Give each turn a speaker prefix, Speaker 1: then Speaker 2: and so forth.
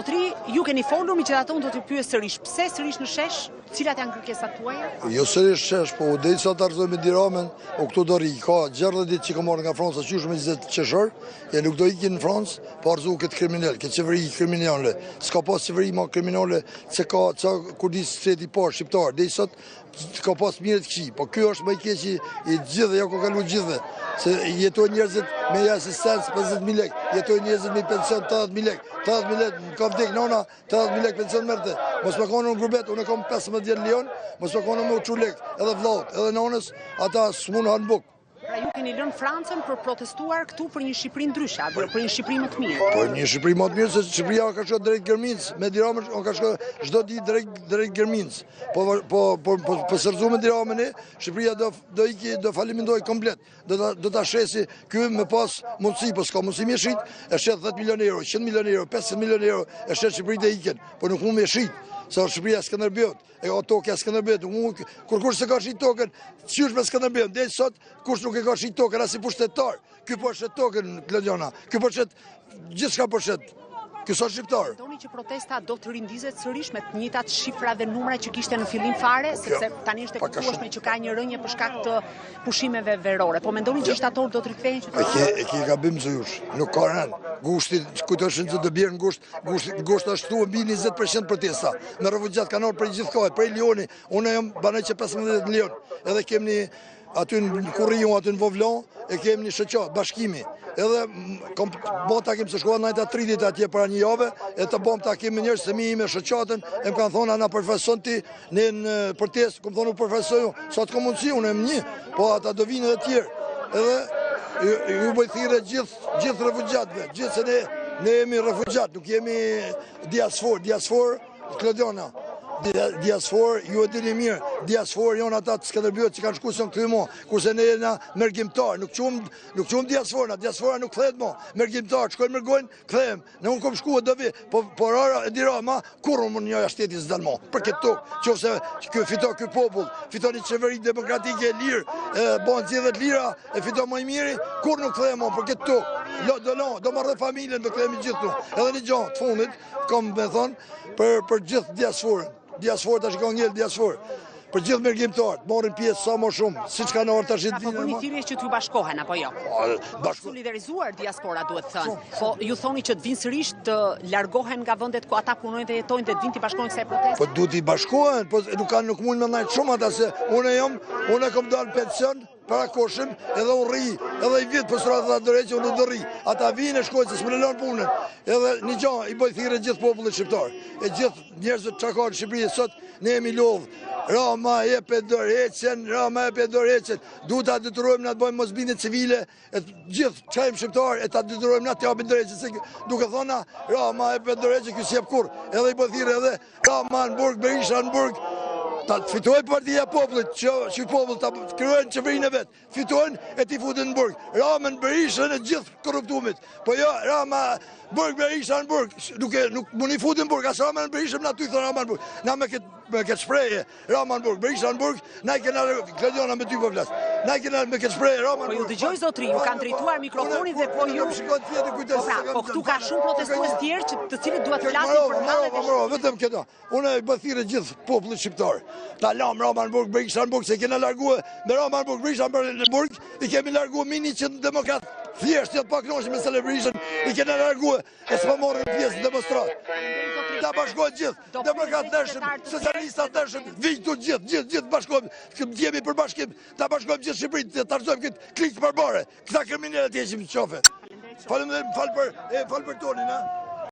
Speaker 1: Zotri, ju keni folur, megjithatë unë do t'ju pyes sërish, pse sërish në shesh, cilat janë kërkesat tuaja?
Speaker 2: Jo sërish shesh, po deri sa të arëzoj me Diramen, o këtu do ri, ka 60 ditë që ka marrë nga Franca, qysh me 20 qeshor, e nuk do ikin në Francë, po arzu këtë kriminal, këtë qeveri kriminale. S'ka pas qeveri ma kriminale, se ka kur di shteti parë shqiptar, deri sot ka pas mirë të këqij, po ky është më i keqi i gjithë, ja ka kalu gjithë. Se jetojnë njerëzit me asistencë 50.000 lekë, jetojnë njerëzit me pension 80.000 lekë. 80.000 lekë, ka vdek nona, 80.000 lekë pension mërte. Mos më konë në grubet, unë kam 15 lion, mos më konë me uçu lekë, edhe vllaut, edhe nonës, ata s'mun hanë bukë.
Speaker 1: Pra ju keni lënë Francën për protestuar këtu për një Shqipëri ndryshe, apo për një Shqipëri më të mirë?
Speaker 2: Po një Shqipëri më të mirë, se Shqipëria ka shkuar drejt Gërmincë, me Diramën ka shkuar çdo ditë drejt Gërmincë. Po sërzu me Diramën, Shqipëria do iki, do falimentojë komplet. Do ta shesi ky me pas mundësi, po s'ka mundësi me shit, e shet 10 milionë euro, 100 milionë euro, 50 milionë euro, e shet Shqipëritë e iken, po nuk mund me shit. Sa Shqipëria Skënderbeut, e o tokja Skënderbeut, kur kush se ka shit tokën, qysh me Skënderbeut, deri sot kush nuk e ka shit tokën as i pushtetar. Ky po shet tokën Klodiana, ky po shet gjithçka po shet. Ky sa shqiptar.
Speaker 1: Mendoni që protesta do të rindizet sërish me të njëjtat shifra dhe numra që kishte në fillim fare, sepse tani është e kuptueshme që ka një rënje për shkak të pushimeve verore. Po mendoni që gjyqtatorët do të rikthehen qytetarët?
Speaker 2: E ke gabim Zujush, nuk ka rënë. Gushti, kujtohesh se do bjerë ngusht është thuar mbi 20% protesta. Me refugjat kanë ardhur për gjithë kohë, për Lioni, unë jam banoj që 15 milion. Edhe kemi aty në Kurrijon, aty në Vovlon, e kemi një shoqat, bashkimi. Edhe bom takim se shkova najta 30 atje para një jave, e të bom takim me njerëz se mi me shoqatën, e më kanë thonë ana përfaqëson ti në protestë, kam thonë u përfaqësoj, sa të kam mundësi, unë jam një, po ata do vinë edhe të tjerë. Edhe ju bëj thirrje gjithë refugjatëve, gjithë se ne jemi refugjat, nuk jemi diaspor, Klodiana. Diaspor, ju e dini mirë, diaspor janë ata të Skënderbeut që kanë shkuar son këtu mo, kurse ne jena mergjimtar, nuk qumë diaspora nuk kthehet mo, mergjimtar, shkojnë mergojnë, kthehem. Ne unë kom shkuar do vi, po rara e Dirama, kur unë një shteti s'dal mo, për këtë tokë, qofse ky fiton ky popull, fiton një qeveri demokratike e lirë, bën zgjedhje të lira, e fiton më i miri, kur nuk kthehem mo për këtë tokë. Do marrë familjen, do kthehemi gjithë këtu. Edhe një gjë të fundit, kam me thonë për gjithë diasporën. Diaspor tash ka ngel diaspor. Për gjithë mergjimtarët, marrin pjesë sa më shumë, siç kanë ardhur tash ditë.
Speaker 1: Po bëni thirrje që t'ju bashkohen apo jo? Solidarizuar diaspora duhet thënë. Po ju thoni që të vinë sërish të largohen nga vendet ku ata punojnë dhe jetojnë dhe të vinë të bashkohen kësaj proteste?
Speaker 2: Po duhet të bashkohen, po nuk mund me ndaj shumë ata se unë kam dalë pension para koshëm, edhe unë rri, edhe i vit për stratat atë dore që unë do rri. Ata vinë e shkojnë, se s'më lënë punën. Edhe një gjë, i bëj thirrje gjithë popullit shqiptar. E gjithë njerëzit që ka në Shqipëri sot, ne jemi lodhë. Rama e pe dorëheqjen, duhet ta detyrojmë na të bëjmë mosbindje civile, gjithë çajm shqiptar e ta detyrojmë na të japin dorëheqjen, se duke thonë Rama e pe dorëheqjen, ky s'jep kurrë. Edhe i bëj thirrje edhe Rama në burg, Berisha në burg. Ta fitojnë partia e popullit, që popullit ta kryojnë qeverinë e vetë, fitojnë e t'i futin në burg. Ramën, Berishën e gjithë korruptumit. Po jo, Rama, burg, Berisha në burg, nuk mund i futin në burg, as Rama në Berishën, na ty thonë Rama në burg. Na me këtë shprehje, Rama në burg, Berisha në burg, na i kena Klodiana me ty po flas. Na i kena me këtë shprehje, Rama në burg.
Speaker 1: Po ju dëgjoj zotri, ju kanë drejtuar mikrofonin dhe po ju... Po këtu ka shumë protestues tjerë të cilët duhet të flasin për hallet.
Speaker 2: Vetëm këto. Unë i bëj thirrje gjithë popullit shqiptar. Ta lam Rama në burg, Berisha në burg, se kena larguar me Rama në burg, Berisha në burg, i kemi larguar mini që demokrat thjesht të pak knoqë me Celebration, i kena larguar e s'pa morën pjesë në demonstrat. Ta bashkojnë gjithë, demokrat nërshëm, socialistat nërshëm, vijtu gjithë bashkojnë, jemi për bashkim, ta bashkojnë gjithë Shqipërinë, të tarëzojmë këtë klikë përbare, këta kriminellet jeqim të qofe. Falem dhe falë për tonin,